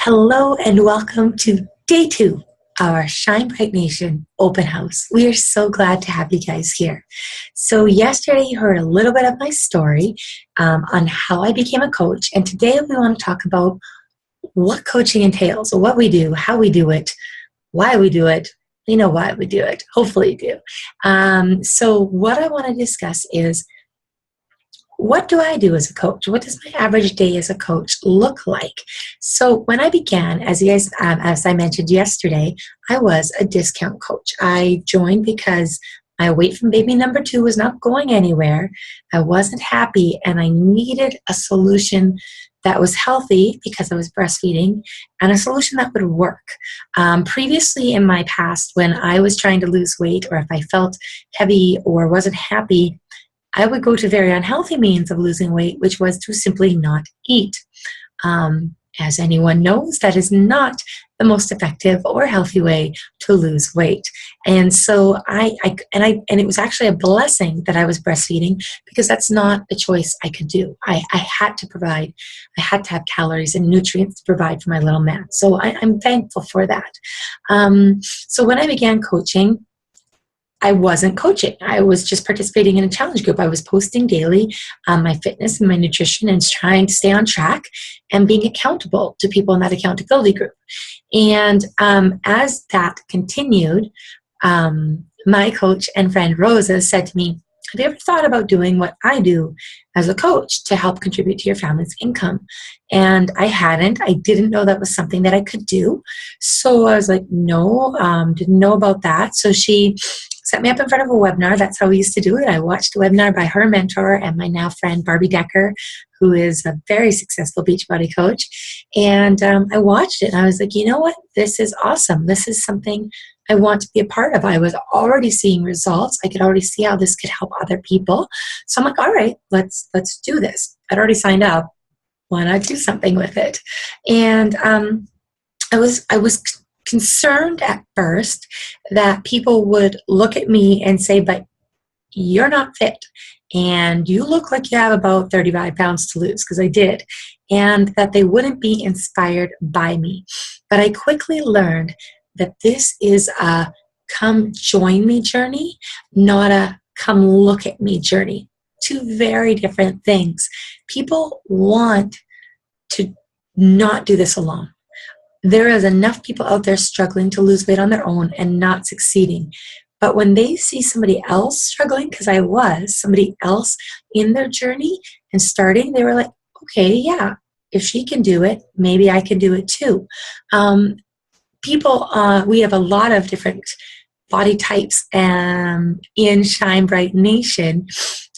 Hello and welcome to day 2 of our Shine Bright Nation open house. We are so glad to have you guys here. So yesterday you heard a little bit of my story on how I became a coach, and today we want to talk about what coaching entails, what we do, how we do it, why we do it. You know why we do it. Hopefully you do. So what I want to discuss is, what do I do as a coach? What does my average day as a coach look like? So when I began, as I mentioned yesterday, I was a discount coach. I joined because my weight from baby number 2 was not going anywhere. I wasn't happy, and I needed a solution that was healthy because I was breastfeeding, and a solution that would work. Previously in my past, when I was trying to lose weight, or if I felt heavy or wasn't happy, I would go to very unhealthy means of losing weight, which was to simply not eat. As anyone knows, that is not the most effective or healthy way to lose weight. And so it was actually a blessing that I was breastfeeding, because that's not a choice I could do. I had to have calories and nutrients to provide for my little man. So I'm thankful for that. So when I began coaching, I wasn't coaching. I was just participating in a challenge group. I was posting daily my fitness and my nutrition and trying to stay on track and being accountable to people in that accountability group. And as that continued, my coach and friend Rosa said to me, "Have you ever thought about doing what I do as a coach to help contribute to your family's income?" And I hadn't. I didn't know that was something that I could do. So I was like, no, didn't know about that. So she set me up in front of a webinar. That's how we used to do it. I watched a webinar by her mentor and my now friend, Barbie Decker, who is a very successful Beachbody coach. And I watched it, and I was like, you know what? This is awesome. This is something I want to be a part of. I was already seeing results. I could already see how this could help other people. So I'm like, all right, let's do this. I'd already signed up. Why not do something with it? And I was concerned at first that people would look at me and say, "But you're not fit, and you look like you have about 35 pounds to lose," because I did, and that they wouldn't be inspired by me. But I quickly learned that this is a come join me journey, not a come look at me journey. Two very different things. People want to not do this alone. There is enough people out there struggling to lose weight on their own and not succeeding. But when they see somebody else struggling, because I was somebody else in their journey and starting, they were like, okay, yeah, if she can do it, maybe I can do it too. We have a lot of different body types in Shine Bright Nation,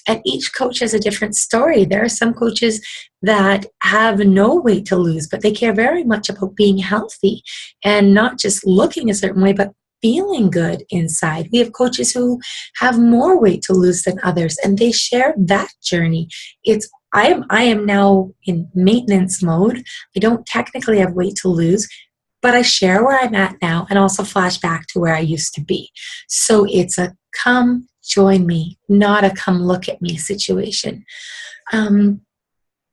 and each coach has a different story. There are some coaches that have no weight to lose, but they care very much about being healthy and not just looking a certain way, but feeling good inside. We have coaches who have more weight to lose than others, and they share that journey. I am now in maintenance mode. I don't technically have weight to lose, but I share where I'm at now and also flash back to where I used to be. So it's a come join me, not a come look at me situation.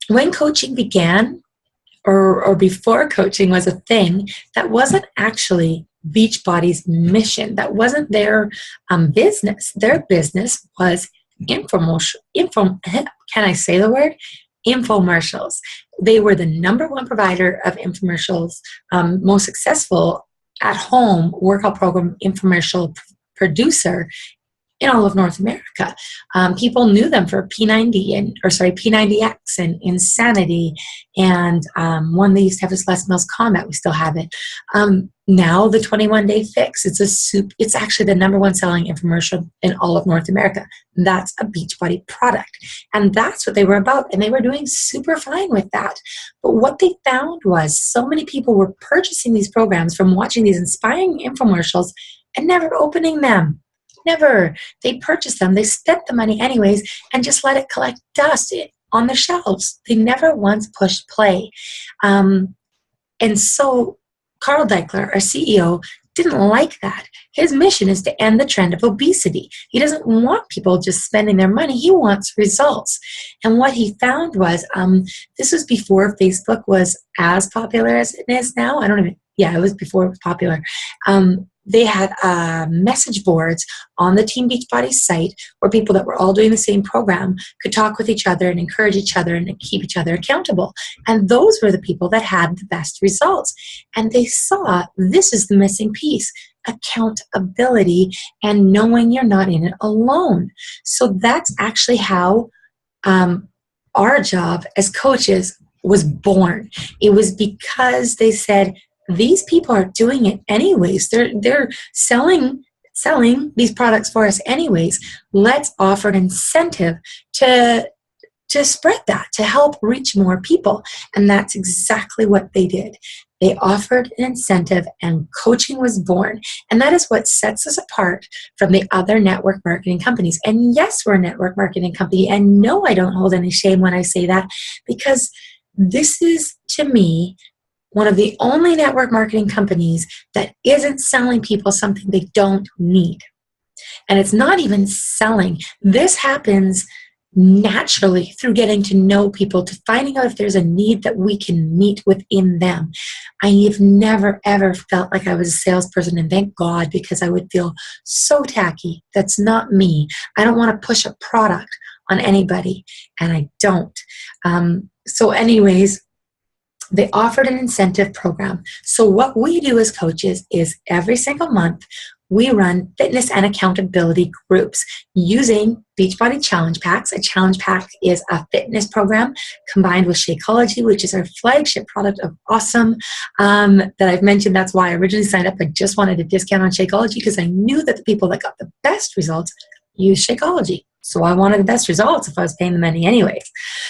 When coaching began, or before coaching was a thing, that wasn't actually Beachbody's mission. That wasn't their business. Their business was can I say the word? Infomercials. They were the number one provider of infomercials, most successful at home workout program infomercial producer in all of North America. People knew them for P90X and Insanity, and one they used to have is Les Mills Combat. We still have it. Now the 21-Day Fix. It's actually the number one selling infomercial in all of North America. That's a Beachbody product, and that's what they were about. And they were doing super fine with that. But what they found was so many people were purchasing these programs from watching these inspiring infomercials and never opening them. Never. They purchased them, they spent the money anyways, and just let it collect dust on the shelves. They never once pushed play. And so Carl Deichler, our CEO, didn't like that. His mission is to end the trend of obesity. He doesn't want people just spending their money. He wants results. And what he found was, this was before Facebook was as popular as it is now. It was before it was popular. They had message boards on the Team Beachbody site where people that were all doing the same program could talk with each other and encourage each other and keep each other accountable. And those were the people that had the best results. And they saw this is the missing piece: accountability and knowing you're not in it alone. So that's actually how our job as coaches was born. It was because they said, these people are doing it anyways. They're selling these products for us anyways. Let's offer an incentive to spread that, to help reach more people. And that's exactly what they did. They offered an incentive and coaching was born. And that is what sets us apart from the other network marketing companies. And yes, we're a network marketing company. And no, I don't hold any shame when I say that, because this is, to me, one of the only network marketing companies that isn't selling people something they don't need. And it's not even selling. This happens naturally through getting to know people, to finding out if there's a need that we can meet within them. I've never, ever felt like I was a salesperson, and thank God, because I would feel so tacky. That's not me. I don't want to push a product on anybody, and I don't. So anyways, they offered an incentive program. So what we do as coaches is every single month, we run fitness and accountability groups using Beachbody Challenge Packs. A challenge pack is a fitness program combined with Shakeology, which is our flagship product of awesome that I've mentioned. That's why I originally signed up. I just wanted a discount on Shakeology because I knew that the people that got the best results used Shakeology. So I wanted the best results if I was paying the money anyways.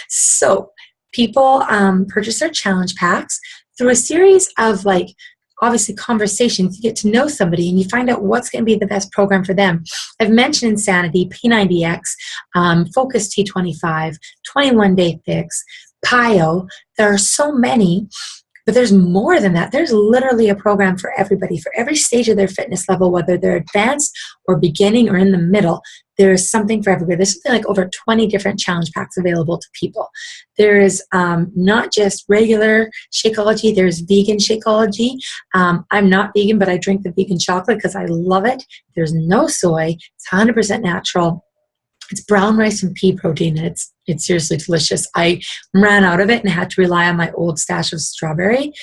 So people purchase their challenge packs through a series of, obviously, conversations. You get to know somebody and you find out what's going to be the best program for them. I've mentioned Insanity, P90X, Focus T25, 21-Day Fix, PIO. There are so many, but there's more than that. There's literally a program for everybody, for every stage of their fitness level, whether they're advanced or beginning or in the middle. There's something for everybody. There's something like over 20 different challenge packs available to people. There is not just regular Shakeology. There's vegan Shakeology. I'm not vegan, but I drink the vegan chocolate because I love it. There's no soy. It's 100% natural. It's brown rice and pea protein, and it's seriously delicious. I ran out of it and had to rely on my old stash of strawberry.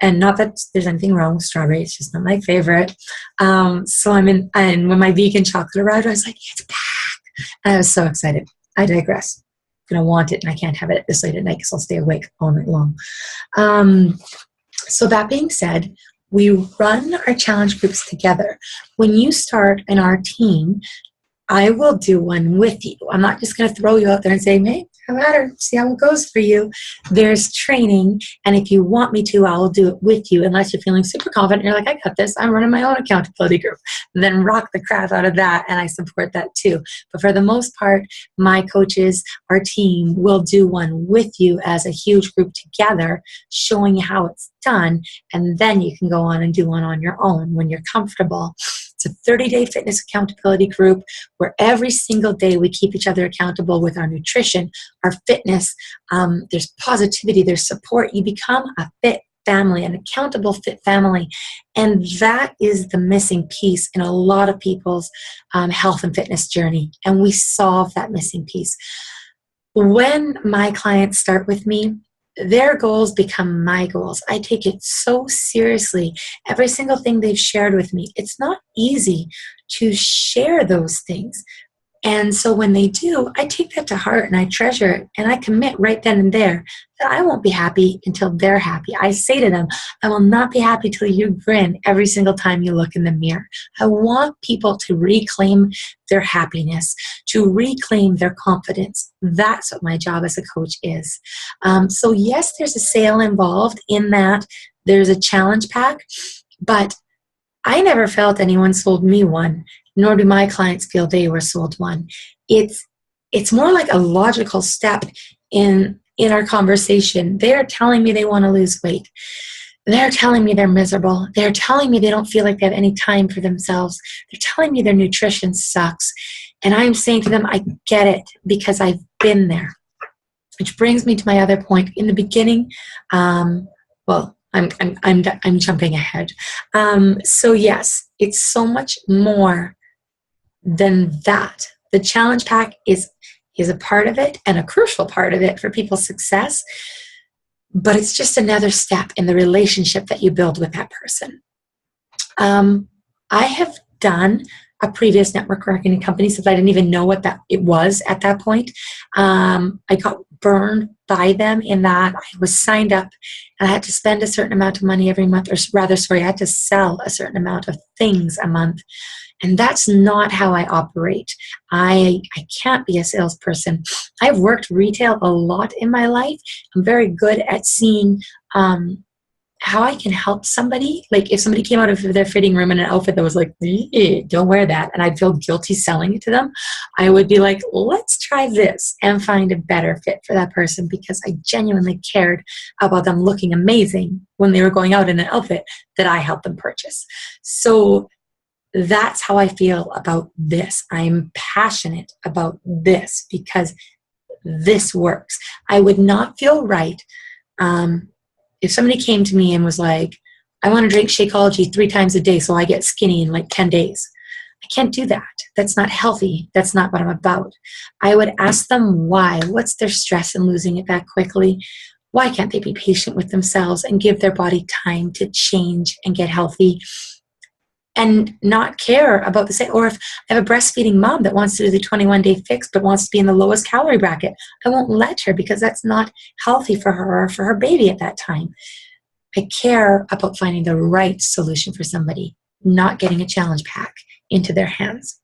And not that there's anything wrong with strawberry, it's just not my favorite. So and when my vegan chocolate arrived, I was like, it's back. And I was so excited. I digress. I'm going to want it, and I can't have it this late at night because I'll stay awake all night long. So that being said, we run our challenge groups together. When you start in our team, I will do one with you. I'm not just going to throw you out there and say, hey, come at her, see how it goes for you. There's training, and if you want me to, I'll do it with you, unless you're feeling super confident. You're like, I got this. I'm running my own accountability group. And then rock the crap out of that, and I support that too. But for the most part, my coaches, our team, will do one with you as a huge group together, showing you how it's done, and then you can go on and do one on your own when you're comfortable. It's a 30-day fitness accountability group where every single day we keep each other accountable with our nutrition, our fitness. There's positivity, there's support. You become a fit family, an accountable fit family. And that is the missing piece in a lot of people's health and fitness journey. And we solve that missing piece. When my clients start with me, their goals become my goals. I take it so seriously. Every single thing they've shared with me, it's not easy to share those things. And so when they do, I take that to heart and I treasure it, and I commit right then and there that I won't be happy until they're happy. I say to them, I will not be happy till you grin every single time you look in the mirror. I want people to reclaim their happiness, to reclaim their confidence. That's what my job as a coach is. So yes, there's a sale involved in that. There's a challenge pack, but I never felt anyone sold me one, nor do my clients feel they were sold one. It's more like a logical step in our conversation. They're telling me they want to lose weight. they're telling me they're miserable. They're telling me they don't feel like they have any time for themselves. They're telling me their nutrition sucks. And I'm saying to them, I get it because I've been there. Which brings me to my other point. In the beginning, I'm jumping ahead. So yes, it's so much more than that. The challenge pack is a part of it and a crucial part of it for people's success. But it's just another step in the relationship that you build with that person. I have done a previous network marketing company, so I didn't even know what that it was at that point. I got burned by them in that I was signed up and I had to spend a certain amount of money every month, I had to sell a certain amount of things a month. And that's not how I operate. I can't be a salesperson. I've worked retail a lot in my life. I'm very good at seeing how I can help somebody. Like if somebody came out of their fitting room in an outfit that was like, don't wear that, and I'd feel guilty selling it to them, I would be like, let's try this and find a better fit for that person because I genuinely cared about them looking amazing when they were going out in an outfit that I helped them purchase. So that's how I feel about this. I'm passionate about this because this works. I would not feel right if somebody came to me and was like, I want to drink Shakeology 3 times a day so I get skinny in like 10 days. I can't do that. That's not healthy. That's not what I'm about. I would ask them why. What's their stress in losing it that quickly? Why can't they be patient with themselves and give their body time to change and get healthy? And not care about the same. Or if I have a breastfeeding mom that wants to do the 21-day fix but wants to be in the lowest calorie bracket, I won't let her because that's not healthy for her or for her baby at that time. I care about finding the right solution for somebody, not getting a challenge pack into their hands.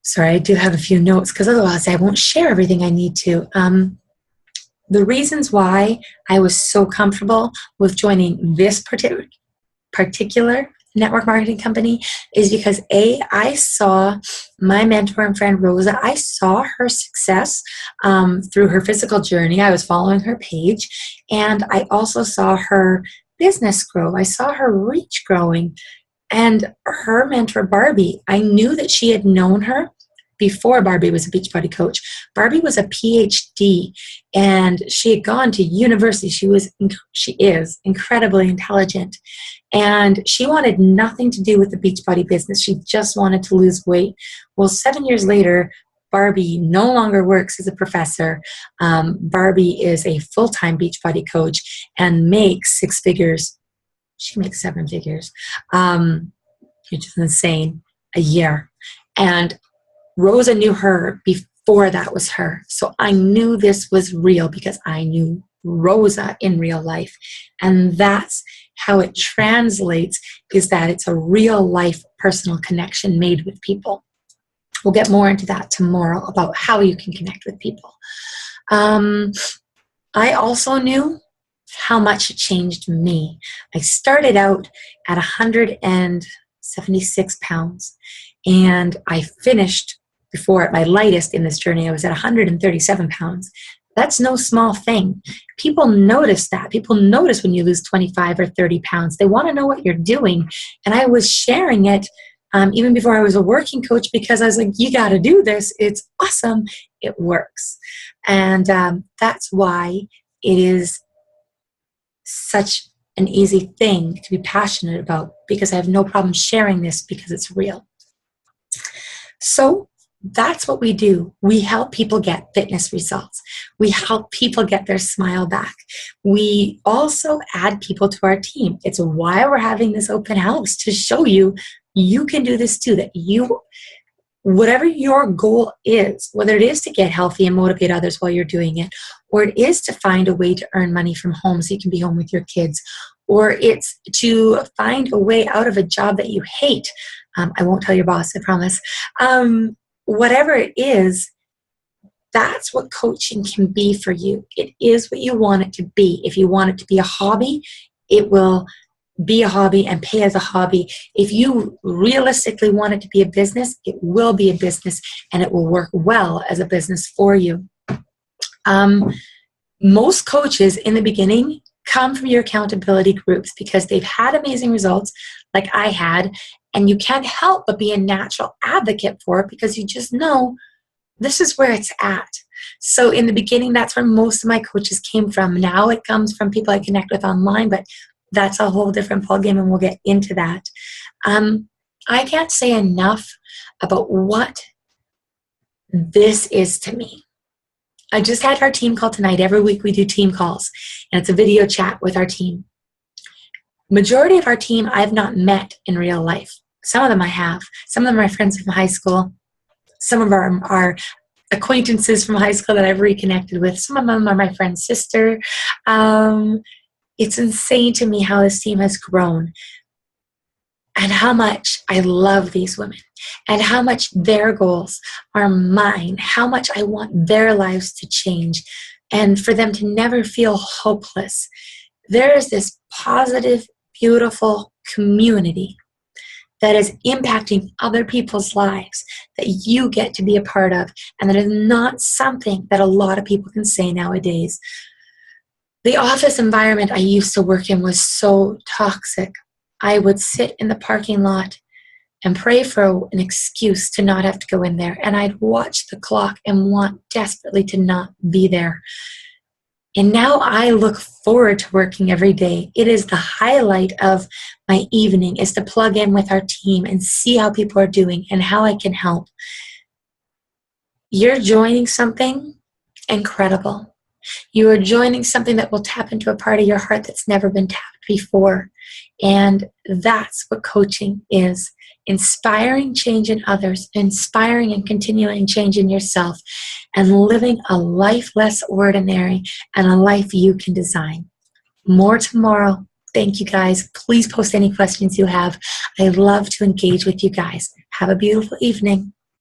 Sorry, I do have a few notes because otherwise I won't share everything I need to. The reasons why I was so comfortable with joining this particular network marketing company is because I saw my mentor and friend Rosa. I saw her success through her physical journey. I was following her page, and I also saw her business grow. I saw her reach growing, and her mentor Barbie, I knew that she had known her before Barbie was a Beachbody coach. Barbie was a PhD and she had gone to university. She is incredibly intelligent, and she wanted nothing to do with the Beachbody business. She just wanted to lose weight. Well, 7 years later, Barbie no longer works as a professor. Barbie is a full-time Beachbody coach and makes 6 figures. She makes 7 figures, which is insane, a year. And Rosa knew her before that was her. So I knew this was real because I knew Rosa in real life. And that's how it translates, is that it's a real life personal connection made with people. We'll get more into that tomorrow about how you can connect with people. I also knew how much it changed me. I started out at 176 pounds, and I finished before at my lightest in this journey. I was at 137 pounds. That's no small thing. People notice that. People notice when you lose 25 or 30 pounds. They want to know what you're doing. And I was sharing it even before I was a working coach because I was like, you got to do this. It's awesome. It works. And that's why it is such an easy thing to be passionate about, because I have no problem sharing this because it's real. So that's what we do. We help people get fitness results. We help people get their smile back. We also add people to our team. It's why we're having this open house, to show you you can do this too, that you, whatever your goal is, whether it is to get healthy and motivate others while you're doing it, or it is to find a way to earn money from home so you can be home with your kids, or it's to find a way out of a job that you hate. I won't tell your boss, I promise. Whatever it is, that's what coaching can be for you. It is what you want it to be. If you want it to be a hobby, it will be a hobby and pay as a hobby. If you realistically want it to be a business, it will be a business and it will work well as a business for you. most coaches in the beginning come from your accountability groups because they've had amazing results like I had, and you can't help but be a natural advocate for it because you just know this is where it's at. So in the beginning, that's where most of my coaches came from. Now it comes from people I connect with online, but that's a whole different ballgame, and we'll get into that. I can't say enough about what this is to me. I just had our team call tonight. Every week we do team calls, and it's a video chat with our team. Majority of our team I've not met in real life. Some of them I have. Some of them are my friends from high school. Some of them are acquaintances from high school that I've reconnected with. Some of them are my friend's sister. It's insane to me how this team has grown and how much I love these women and how much their goals are mine, how much I want their lives to change and for them to never feel hopeless. There is this positive, beautiful community that is impacting other people's lives that you get to be a part of, and that is not something that a lot of people can say nowadays. The office environment I used to work in was so toxic. I would sit in the parking lot and pray for an excuse to not have to go in there, and I'd watch the clock and want desperately to not be there. And now I look forward to working every day. It is the highlight of my evening, is to plug in with our team and see how people are doing and how I can help. You're joining something incredible. You are joining something that will tap into a part of your heart that's never been tapped before. And that's what coaching is. Inspiring change in others, inspiring and continuing change in yourself, and living a life less ordinary and a life you can design. More tomorrow. Thank you guys. Please post any questions you have. I love to engage with you guys. Have a beautiful evening.